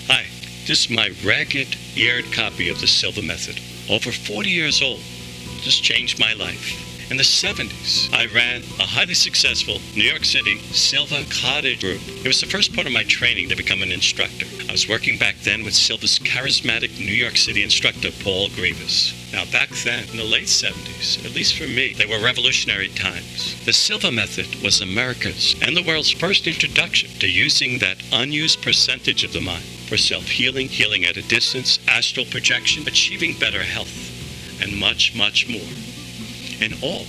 Hi, this is my ragged-eared copy of the Silva Method. Over 40 years old. Just changed my life. In the 70s, I ran a highly successful New York City Silva Cottage group. It was the first part of my training to become an instructor. I was working back then with Silva's charismatic New York City instructor, Paul Grievous. Now, back then, in the late 70s, at least for me, they were revolutionary times. The Silva Method was America's and the world's first introduction to using that unused percentage of the mind for self-healing, healing at a distance, astral projection, achieving better health, and much, much more. In all,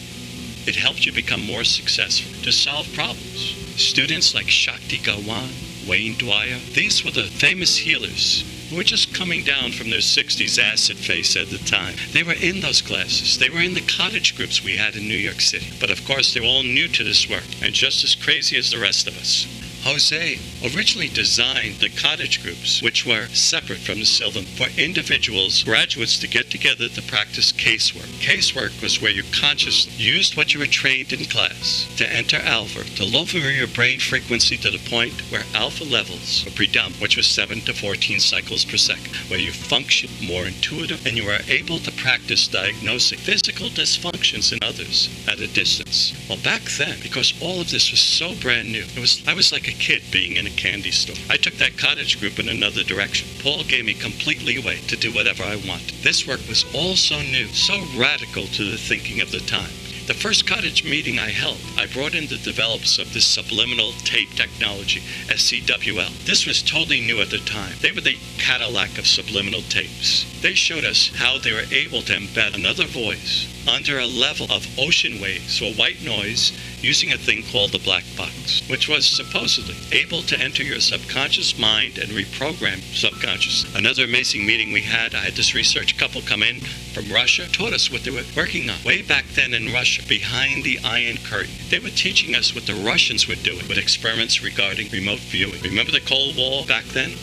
it helped you become more successful to solve problems. Students like Shakti Gawan, Wayne Dwyer, these were the famous healers who were just coming down from their 60s acid phase at the time. They were in those classes. They were in the cottage groups we had in New York City. But of course, they were all new to this work and just as crazy as the rest of us. Jose originally designed the cottage groups, which were separate from the Silva, for individuals, graduates, to get together to practice casework. Casework was where you consciously used what you were trained in class to enter alpha, to lower your brain frequency to the point where alpha levels were predominant, which was 7 to 14 cycles per second, where you function more intuitive and you were able to practice diagnosing physical dysfunctions in others at a distance. Well, back then, because all of this was so brand new, I was like a kid being in a candy store. I took that cottage group in another direction. Paul gave me complete leeway to do whatever I wanted. This work was all so new, so radical to the thinking of the time. The first cottage meeting I held, I brought in the developers of this subliminal tape technology, SCWL. This was totally new at the time. They were the Cadillac of subliminal tapes. They showed us how they were able to embed another voice under a level of ocean waves or white noise using a thing called the black box, which was supposedly able to enter your subconscious mind and reprogram subconscious. Another amazing meeting we had, I had this research couple come in from Russia, taught us what they were working on. Way back then in Russia, behind the Iron Curtain, they were teaching us what the Russians were doing with experiments regarding remote viewing. Remember the Cold War back then?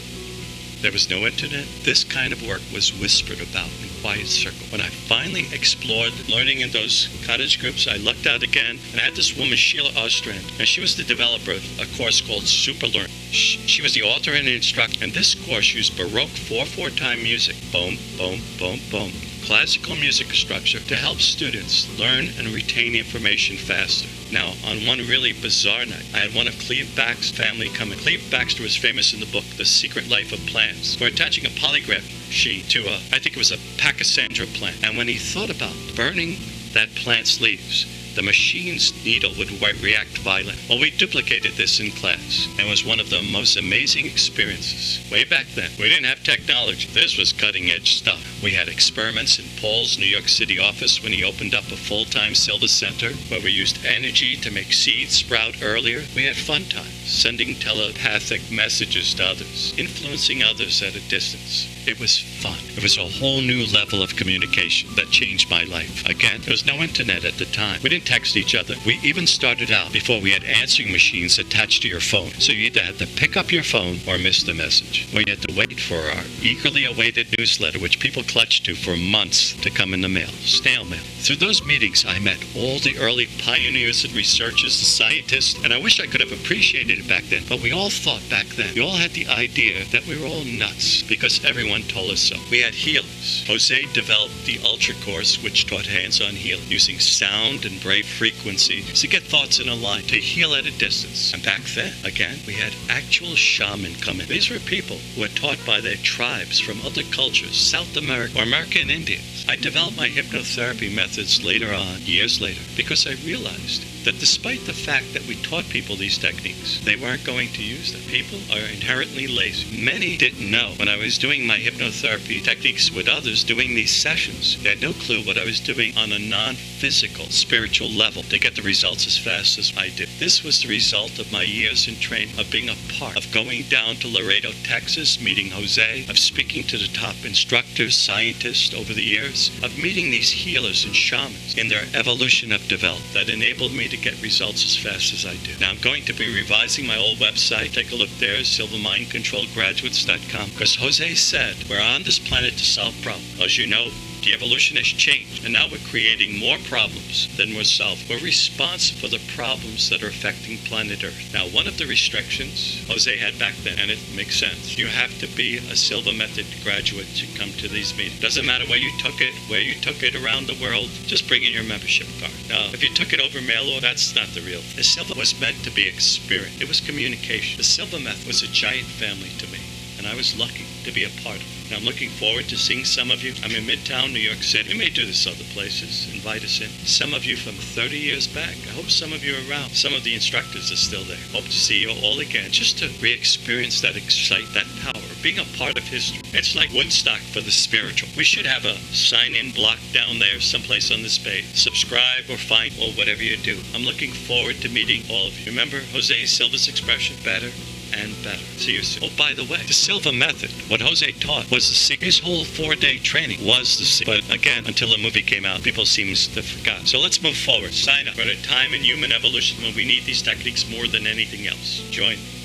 There was no internet. This kind of work was whispered about in quiet circle. When I finally explored learning in those cottage groups, I lucked out again, and I had this woman, Sheila Ostrand, and she was the developer of a course called Super Learn. She was the author and instructor, and this course used Baroque 4/4 time music, boom, boom, boom, boom, classical music structure to help students learn and retain information faster. Now, on one really bizarre night, I had one of Cleve Baxter's family come in. Cleve Baxter was famous in the book, The Secret Life of Plants. We're attaching a polygraph sheet to I think it was a Pachysandra plant. And when he thought about burning that plant's leaves, the machine's needle would react violently. Well, we duplicated this in class, and it was one of the most amazing experiences. Way back then, we didn't have technology. This was cutting-edge stuff. We had experiments in Paul's New York City office when he opened up a full-time Silva Center, where we used energy to make seeds sprout earlier. We had fun times, sending telepathic messages to others, influencing others at a distance. It was fun. It was a whole new level of communication that changed my life. Again, there was no internet at the time. We didn't text each other. We even started out before we had answering machines attached to your phone. So you either had to pick up your phone or miss the message. We had to wait for our eagerly awaited newsletter, which people clutched to for months, to come in the mail, snail mail. Through those meetings, I met all the early pioneers and researchers, the scientists, and I wish I could have appreciated it back then. But we all thought back then, we all had the idea that we were all nuts because everyone told us so. We had healers. Jose developed the Ultra course, which taught hands-on healing, using sound and brain frequency to get thoughts in a line, to heal at a distance. And back then, again, we had actual shaman come in. These were people who were taught by their tribes from other cultures, South America or American Indians. I developed my hypnotherapy methods later on, years later, because I realized that despite the fact that we taught people these techniques, they weren't going to use them. People are inherently lazy. Many didn't know when I was doing my hypnotherapy techniques with others, doing these sessions, they had no clue what I was doing on a non-physical, spiritual level to get the results as fast as I did. This was the result of my years in training, of being a part, of going down to Laredo, Texas, meeting Jose, of speaking to the top instructors, scientists over the years, of meeting these healers and shamans in their evolution of development that enabled me to get results as fast as I did. Now I'm going to be revising my old website. Take a look there, silvamindcontrolgraduates.com, because Jose said we're on this planet to solve problems. As you know, The evolution has changed, and now we're creating more problems than we're solving. We're responsible for the problems that are affecting planet Earth. Now, one of the restrictions Jose had back then, and it makes sense, you have to be a Silva Method graduate to come to these meetings. Doesn't matter where you took it around the world, just bring in your membership card. Now, if you took it over mail order, that's not the real thing. The Silva was meant to be experience. It was communication. The Silva Method was a giant family to me, and I was lucky to be a part of it. And I'm looking forward to seeing some of you. I'm in Midtown, New York City. We may do this other places. Invite us in. Some of you from 30 years back. I hope some of you are around. Some of the instructors are still there. Hope to see you all again, just to re-experience that excite, that power, being a part of history. It's like Woodstock for the spiritual. We should have a sign-in block down there someplace on this page. Subscribe or find or whatever you do. I'm looking forward to meeting all of you. Remember Jose Silva's expression, better and better. See you soon. Oh, by the way, the Silva Method, what Jose taught was the secret. His whole 4-day training was the secret. But again, until the movie came out, people seem to have forgotten. So let's move forward. Sign up. We're at a time in human evolution when we need these techniques more than anything else. Join me.